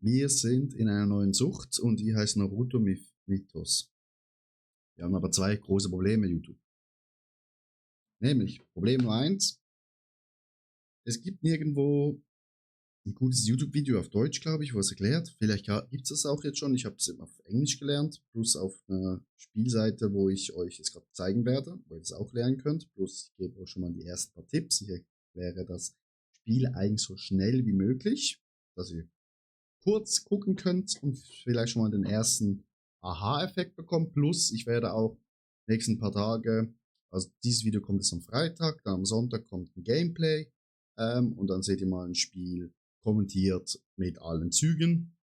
Wir sind in einer neuen Sucht und die heißt Naruto Mythos. Wir haben aber zwei große Probleme, YouTube. Nämlich, Problem Nummer eins, es gibt nirgendwo ein gutes YouTube-Video auf Deutsch, glaube ich, wo es erklärt. Vielleicht gibt es das auch jetzt schon. Ich habe es immer auf Englisch gelernt, plus auf einer Spielseite, wo ich euch jetzt gerade zeigen werde, wo ihr das auch lernen könnt. Plus ich gebe euch schon mal die ersten paar Tipps. Ich erkläre das Spiel eigentlich so schnell wie möglich, dass ihr kurz gucken könnt und vielleicht schon mal den ersten Aha-Effekt bekommt. Plus ich werde auch nächsten paar Tage, also dieses Video kommt jetzt am Freitag, dann am Sonntag kommt ein Gameplay und dann seht ihr mal ein Spiel kommentiert mit allen Zügen.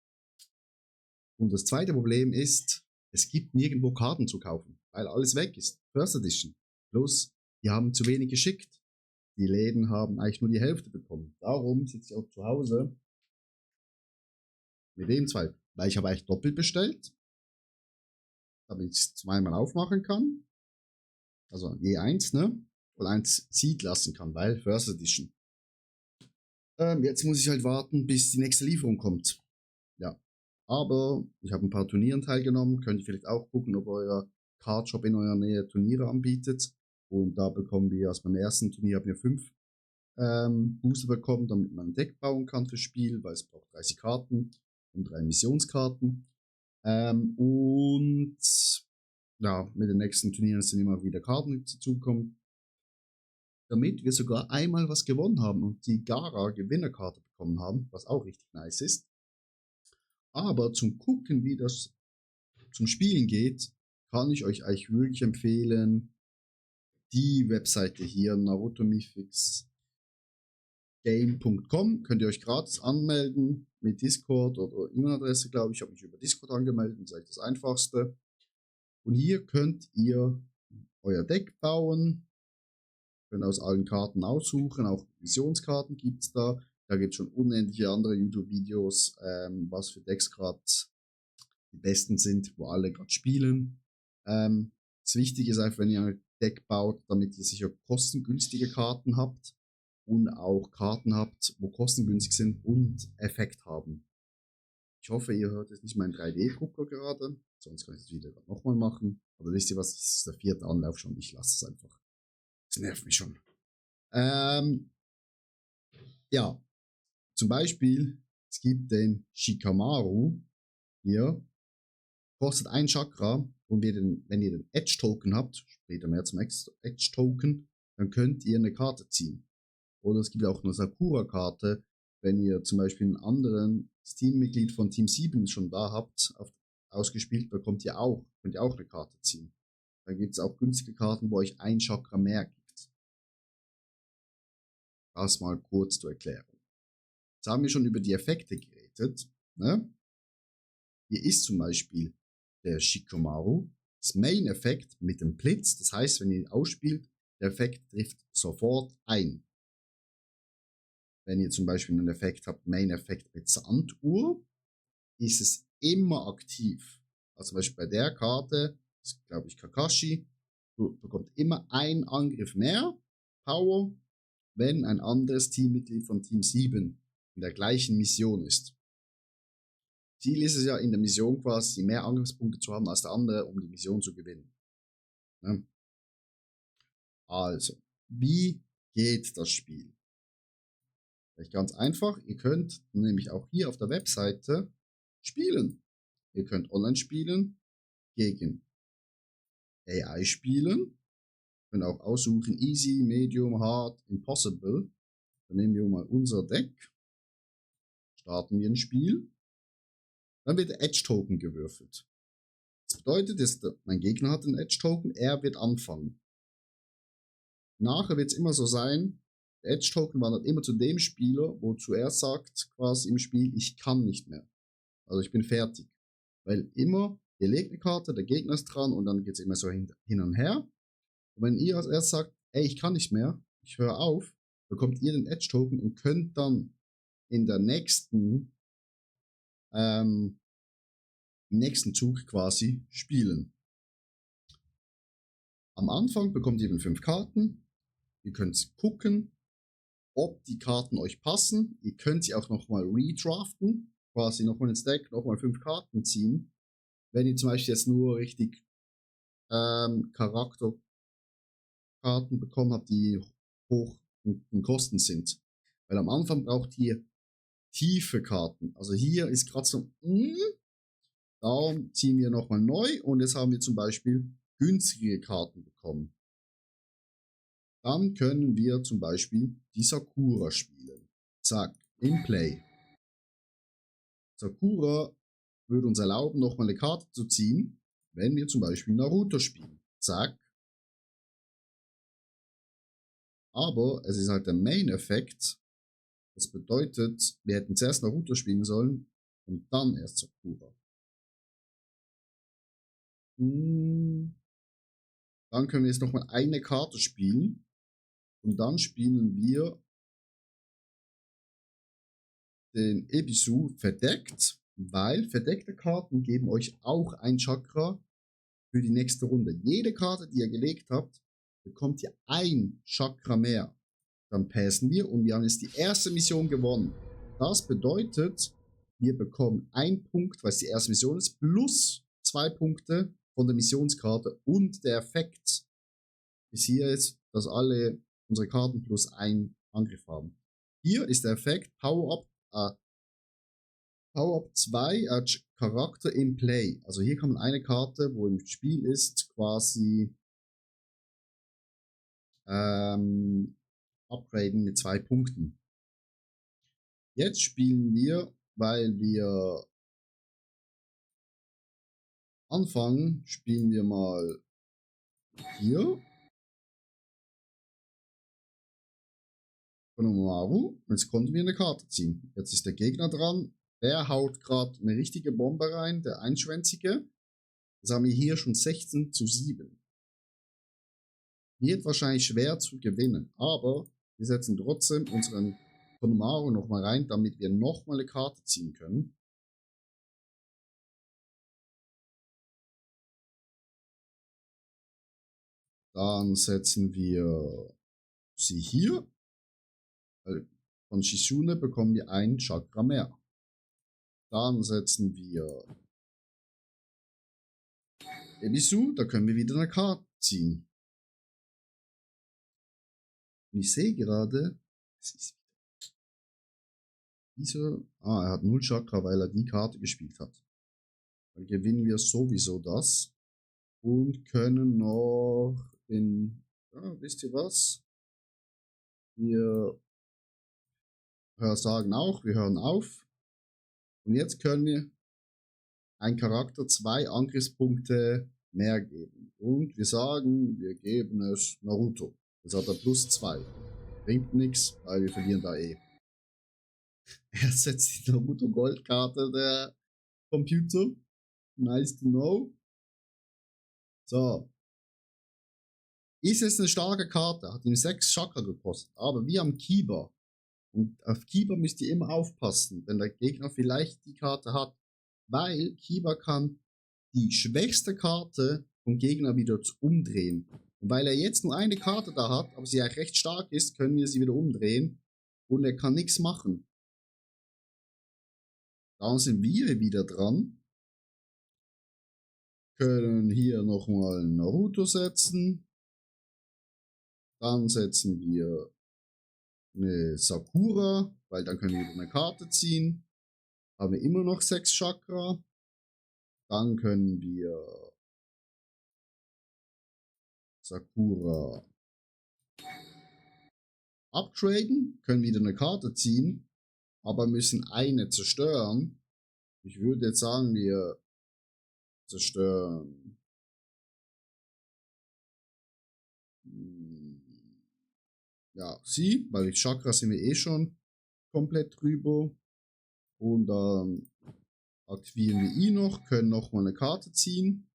Und das zweite Problem ist, es gibt nirgendwo Karten zu kaufen, weil alles weg ist. First Edition. Plus, die haben zu wenig geschickt. Die Läden haben eigentlich nur die Hälfte bekommen. Darum sitze ich auch zu Hause mit dem zwei, weil ich habe eigentlich doppelt bestellt, damit ich es zweimal aufmachen kann. Also je eins, ne? Und eins ziehen lassen kann, weil First Edition. Jetzt muss ich halt warten, bis die nächste Lieferung kommt. Ja. Aber ich habe ein paar Turnieren teilgenommen. Könnt ihr vielleicht auch gucken, ob euer Cardshop in eurer Nähe Turniere anbietet. Und da bekommen wir, also beim ersten Turnier haben wir 5 Booster bekommen, damit man ein Deck bauen kann fürs Spiel, weil es braucht 30 Karten und 3 Missionskarten. Und ja, mit den nächsten Turnieren sind immer wieder Karten, die dazukommen. Damit wir sogar einmal was gewonnen haben und die Gara-Gewinnerkarte bekommen haben, was auch richtig nice ist. Aber zum Gucken, wie das zum Spielen geht, kann ich euch eigentlich wirklich empfehlen, die Webseite hier, narutomythicsgame.com, könnt ihr euch gratis anmelden mit Discord oder E-Mail-Adresse, glaube ich. Ich habe mich über Discord angemeldet, das ist eigentlich das Einfachste. Und hier könnt ihr euer Deck bauen, könnt aus allen Karten aussuchen, auch Missionskarten gibt es da. Da gibt es schon unendliche andere YouTube-Videos, was für Decks gerade die besten sind, wo alle gerade spielen. Das Wichtige ist einfach, wenn ihr ein Deck baut, damit ihr sicher kostengünstige Karten habt und auch Karten habt, wo kostengünstig sind und Effekt haben. Ich hoffe, ihr hört jetzt nicht meinen 3D-Drucker gerade, sonst kann ich das Video nochmal machen. Aber wisst ihr was, das ist der 4. Anlauf schon, ich lasse es einfach. Das nervt mich schon. Ja, zum Beispiel, es gibt den Shikamaru hier, kostet 1 Chakra und wenn ihr den Edge-Token habt, später mehr zum Edge-Token, dann könnt ihr eine Karte ziehen. Oder es gibt auch eine Sakura-Karte, wenn ihr zum Beispiel einen anderen Teammitglied von Team 7 schon da habt, ausgespielt, könnt ihr auch eine Karte ziehen. Dann gibt es auch günstige Karten, wo euch 1 Chakra mehr gibt. Das mal kurz zur Erklärung. Jetzt haben wir schon über die Effekte geredet. Ne? Hier ist zum Beispiel der Shikamaru, das Main-Effekt mit dem Blitz. Das heißt, wenn ihr ihn ausspielt, der Effekt trifft sofort ein. Wenn ihr zum Beispiel einen Effekt habt, Main-Effekt mit Sanduhr, ist es immer aktiv. Also zum Beispiel bei der Karte, das ist glaube ich Kakashi, bekommt immer einen Angriff mehr, Power, wenn ein anderes Teammitglied von Team 7 in der gleichen Mission ist. Ziel ist es ja in der Mission quasi mehr Angriffspunkte zu haben als der andere, um die Mission zu gewinnen. Ne? Also, wie geht das Spiel? Vielleicht ganz einfach, ihr könnt nämlich auch hier auf der Webseite spielen. Ihr könnt online spielen, gegen AI spielen, könnt auch aussuchen Easy, Medium, Hard, Impossible. Dann nehmen wir mal unser Deck, starten wir ein Spiel, dann wird der Edge-Token gewürfelt. Das bedeutet, dass mein Gegner hat einen Edge-Token, er wird anfangen. Nachher wird es immer so sein, der Edge-Token wandert immer zu dem Spieler, wo zuerst sagt quasi im Spiel, ich kann nicht mehr. Also ich bin fertig. Weil immer, ihr legt eine Karte, der Gegner ist dran und dann geht es immer so hin und her. Und wenn ihr als erstes sagt, ey, ich kann nicht mehr, ich höre auf, bekommt ihr den Edge-Token und könnt dann in der nächsten Zug quasi spielen. Am Anfang bekommt ihr eben 5 Karten. Ihr könnt gucken, ob die Karten euch passen. Ihr könnt sie auch nochmal redraften. quasi nochmal ins Deck, nochmal 5 Karten ziehen. Wenn ihr zum Beispiel jetzt nur richtig Charakterkarten bekommen habt, die hoch in Kosten sind. Weil am Anfang braucht ihr tiefe Karten. Also hier ist gerade so, darum ziehen wir nochmal neu und jetzt haben wir zum Beispiel günstige Karten bekommen. Dann können wir zum Beispiel die Sakura spielen. Zack, in Play. Sakura würde uns erlauben, nochmal eine Karte zu ziehen, wenn wir zum Beispiel Naruto spielen. Zack. Aber es ist halt der Main-Effekt. Das bedeutet, wir hätten zuerst Naruto spielen sollen und dann erst Sakura. Dann können wir jetzt nochmal eine Karte spielen. Und dann spielen wir den Ebisu verdeckt, weil verdeckte Karten geben euch auch ein Chakra für die nächste Runde. Jede Karte, die ihr gelegt habt, bekommt ihr ein Chakra mehr. Dann passen wir und wir haben jetzt die erste Mission gewonnen. Das bedeutet, wir bekommen 1 Punkt, weil es die erste Mission ist, plus 2 Punkte von der Missionskarte und der Effekt ist hier jetzt, dass alle unsere Karten plus 1 Angriff haben. Hier ist der Effekt Power-Up 2 als Charakter in Play. Also hier kann man eine Karte, wo im Spiel ist, quasi upgraden mit 2 Punkten. Jetzt spielen wir, weil wir anfangen, spielen wir mal hier. Konomaru. Jetzt konnten wir eine Karte ziehen. Jetzt ist der Gegner dran. Der haut gerade eine richtige Bombe rein, der Einschwänzige. Jetzt haben wir hier schon 16:7. Wird wahrscheinlich schwer zu gewinnen, aber wir setzen trotzdem unseren Konomaru nochmal rein, damit wir nochmal eine Karte ziehen können. Dann setzen wir sie hier. Von Shizune bekommen wir ein Chakra mehr. Dann setzen wir Ebisu, da können wir wieder eine Karte ziehen. Und ich sehe gerade, wieso? Er hat 0 Chakra, weil er die Karte gespielt hat. Dann gewinnen wir sowieso das. Und können noch wisst ihr was? Wir sagen auch, wir hören auf. Und jetzt können wir ein Charakter 2 Angriffspunkte mehr geben. Und wir sagen, wir geben es Naruto. Das hat er plus 2. Bringt nichts, weil wir verlieren da eh. Er setzt die Naruto Goldkarte der Computer. Nice to know. So. Ist es eine starke Karte, hat ihm 6 Chakra gekostet. Aber wir haben Kiba. Und auf Kiba müsst ihr immer aufpassen, wenn der Gegner vielleicht die Karte hat. Weil Kiba kann die schwächste Karte vom Gegner wieder umdrehen. Und weil er jetzt nur eine Karte da hat, aber sie eigentlich recht stark ist, können wir sie wieder umdrehen. Und er kann nichts machen. Dann sind wir wieder dran. Können hier nochmal Naruto setzen. Dann setzen wir eine Sakura, weil dann können wir wieder eine Karte ziehen. Haben wir immer noch 6 Chakra. Dann können wir Sakura upgraden, können wieder eine Karte ziehen, aber müssen eine zerstören. Ich würde jetzt sagen, wir zerstören ja, sie, weil die Chakra sind wir eh schon komplett drüber. Und dann aktivieren wir ihn noch, können nochmal eine Karte ziehen.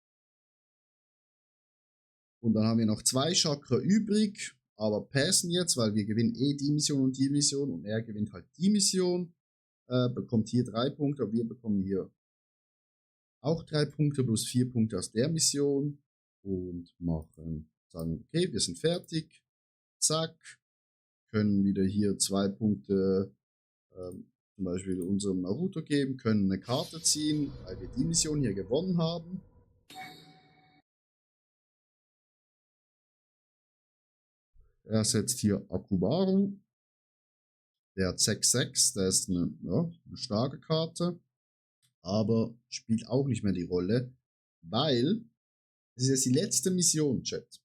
Und dann haben wir noch 2 Chakra übrig, aber passen jetzt, weil wir gewinnen eh die Mission und die Mission und er gewinnt halt die Mission. Bekommt hier 3 Punkte, aber wir bekommen hier auch 3 Punkte plus 4 Punkte aus der Mission und sagen, okay, wir sind fertig. Zack. Können wieder hier 2 Punkte zum Beispiel unserem Naruto geben, können eine Karte ziehen, weil wir die Mission hier gewonnen haben. Er setzt hier Akubaru. Der hat 6-6, der ist eine starke Karte, aber spielt auch nicht mehr die Rolle, weil das ist jetzt die letzte Mission, Chat.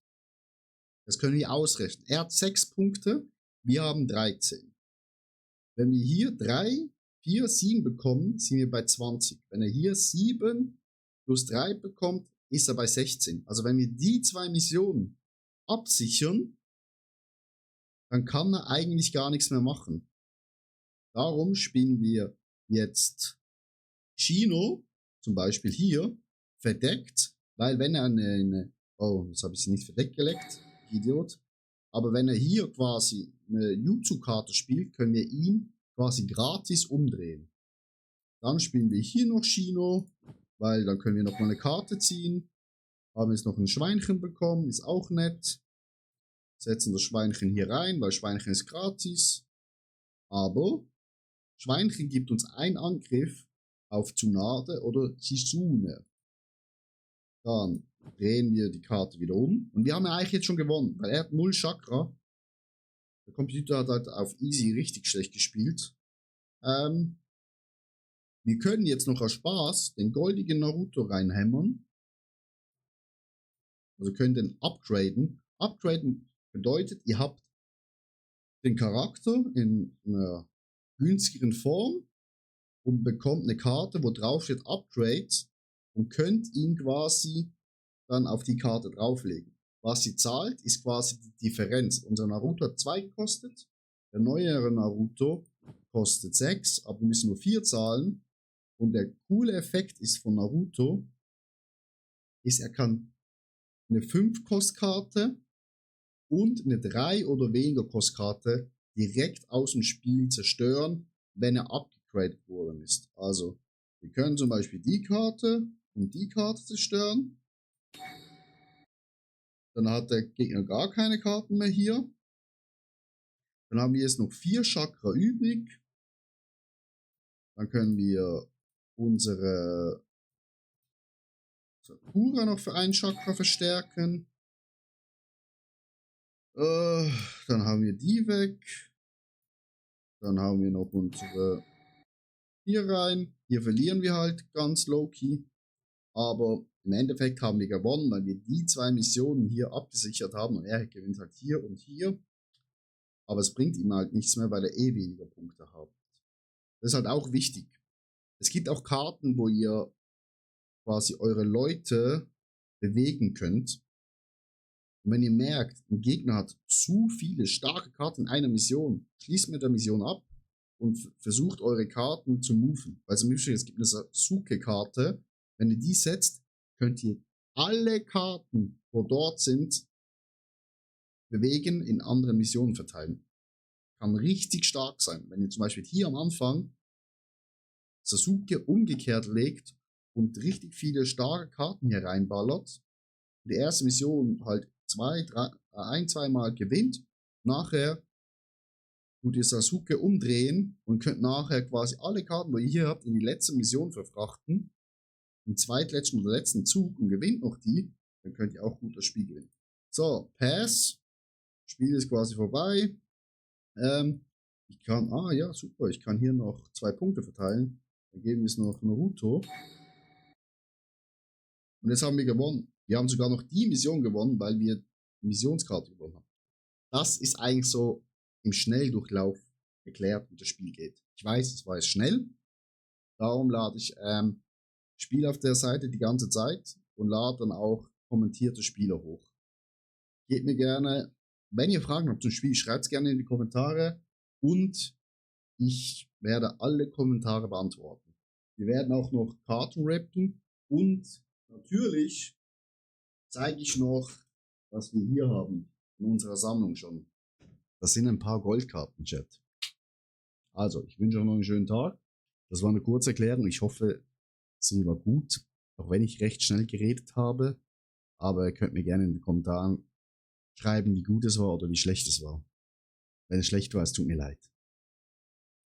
Das können wir ausrechnen. Er hat 6 Punkte, wir haben 13. Wenn wir hier 3, 4, 7 bekommen, sind wir bei 20. Wenn er hier 7 plus 3 bekommt, ist er bei 16. Also wenn wir die 2 Missionen absichern, dann kann er eigentlich gar nichts mehr machen. Darum spielen wir jetzt Shino, zum Beispiel hier, verdeckt, weil wenn er oh, jetzt habe ich sie nicht verdeckt gelegt, Idiot. Aber wenn er hier quasi eine Jutsu-Karte spielt, können wir ihn quasi gratis umdrehen. Dann spielen wir hier noch Shino, weil dann können wir noch mal eine Karte ziehen. Haben jetzt noch ein Schweinchen bekommen, ist auch nett. Setzen das Schweinchen hier rein, weil Schweinchen ist gratis. Aber Schweinchen gibt uns einen Angriff auf Tsunade oder Kizune. Dann drehen wir die Karte wieder um. Und wir haben ja eigentlich jetzt schon gewonnen, weil er hat 0 Chakra. Der Computer hat halt auf Easy richtig schlecht gespielt. Wir können jetzt noch aus Spaß den goldigen Naruto reinhämmern. Also können den upgraden. Upgraden bedeutet, ihr habt den Charakter in einer günstigeren Form und bekommt eine Karte, wo drauf steht Upgrade und könnt ihn quasi dann auf die Karte drauflegen. Was sie zahlt, ist quasi die Differenz. Unser Naruto hat 2 gekostet, der neuere Naruto kostet 6, aber wir müssen nur 4 zahlen. Und der coole Effekt ist von Naruto, ist, er kann eine 5-Kostkarte und eine 3 oder weniger Kostkarte direkt aus dem Spiel zerstören, wenn er abgegradet worden ist. Also, wir können zum Beispiel die Karte und die Karte zerstören. Dann hat der Gegner gar keine Karten mehr hier. Dann haben wir jetzt noch 4 Chakra übrig. Dann können wir unsere Sakura noch für 1 Chakra verstärken. Dann haben wir die weg. Dann haben wir noch unsere hier rein. Hier verlieren wir halt ganz low-key. Aber im Endeffekt haben wir gewonnen, weil wir die 2 Missionen hier abgesichert haben. Und er gewinnt halt hier und hier. Aber es bringt ihm halt nichts mehr, weil er eh weniger Punkte hat. Das ist halt auch wichtig. Es gibt auch Karten, wo ihr quasi eure Leute bewegen könnt. Und wenn ihr merkt, ein Gegner hat zu viele starke Karten in einer Mission, schließt mit der Mission ab und versucht eure Karten zu moven. Weil zum Beispiel, es gibt eine Sasuke-Karte. Wenn ihr die setzt, könnt ihr alle Karten, wo dort sind, bewegen, in anderen Missionen verteilen. Kann richtig stark sein. Wenn ihr zum Beispiel hier am Anfang Sasuke umgekehrt legt und richtig viele starke Karten hier reinballert, die erste Mission halt 2 Mal gewinnt, nachher tut ihr Sasuke umdrehen und könnt nachher quasi alle Karten, die ihr hier habt, in die letzte Mission verfrachten, im zweitletzten oder letzten Zug und gewinnt noch die, dann könnt ihr auch gut das Spiel gewinnen. So, Pass, Spiel ist quasi vorbei. Ich kann, ja, super, ich kann hier noch 2 Punkte verteilen. Dann geben wir es noch Naruto. Und jetzt haben wir gewonnen. Wir haben sogar noch die Mission gewonnen, weil wir die Missionskarte gewonnen haben. Das ist eigentlich so im Schnelldurchlauf erklärt, wie das Spiel geht. Ich weiß, es war jetzt schnell. Darum lade ich Spiel auf der Seite die ganze Zeit und lade dann auch kommentierte Spieler hoch. Gebt mir gerne, wenn ihr Fragen habt zum Spiel, schreibt es gerne in die Kommentare und ich werde alle Kommentare beantworten. Wir werden auch noch Karten rappen und natürlich zeige ich noch, was wir hier haben in unserer Sammlung schon. Das sind ein paar Goldkarten, Chat. Also, ich wünsche euch noch einen schönen Tag. Das war eine kurze Erklärung. Ich hoffe, sie war gut, auch wenn ich recht schnell geredet habe. Aber ihr könnt mir gerne in den Kommentaren schreiben, wie gut es war oder wie schlecht es war. Wenn es schlecht war, es tut mir leid.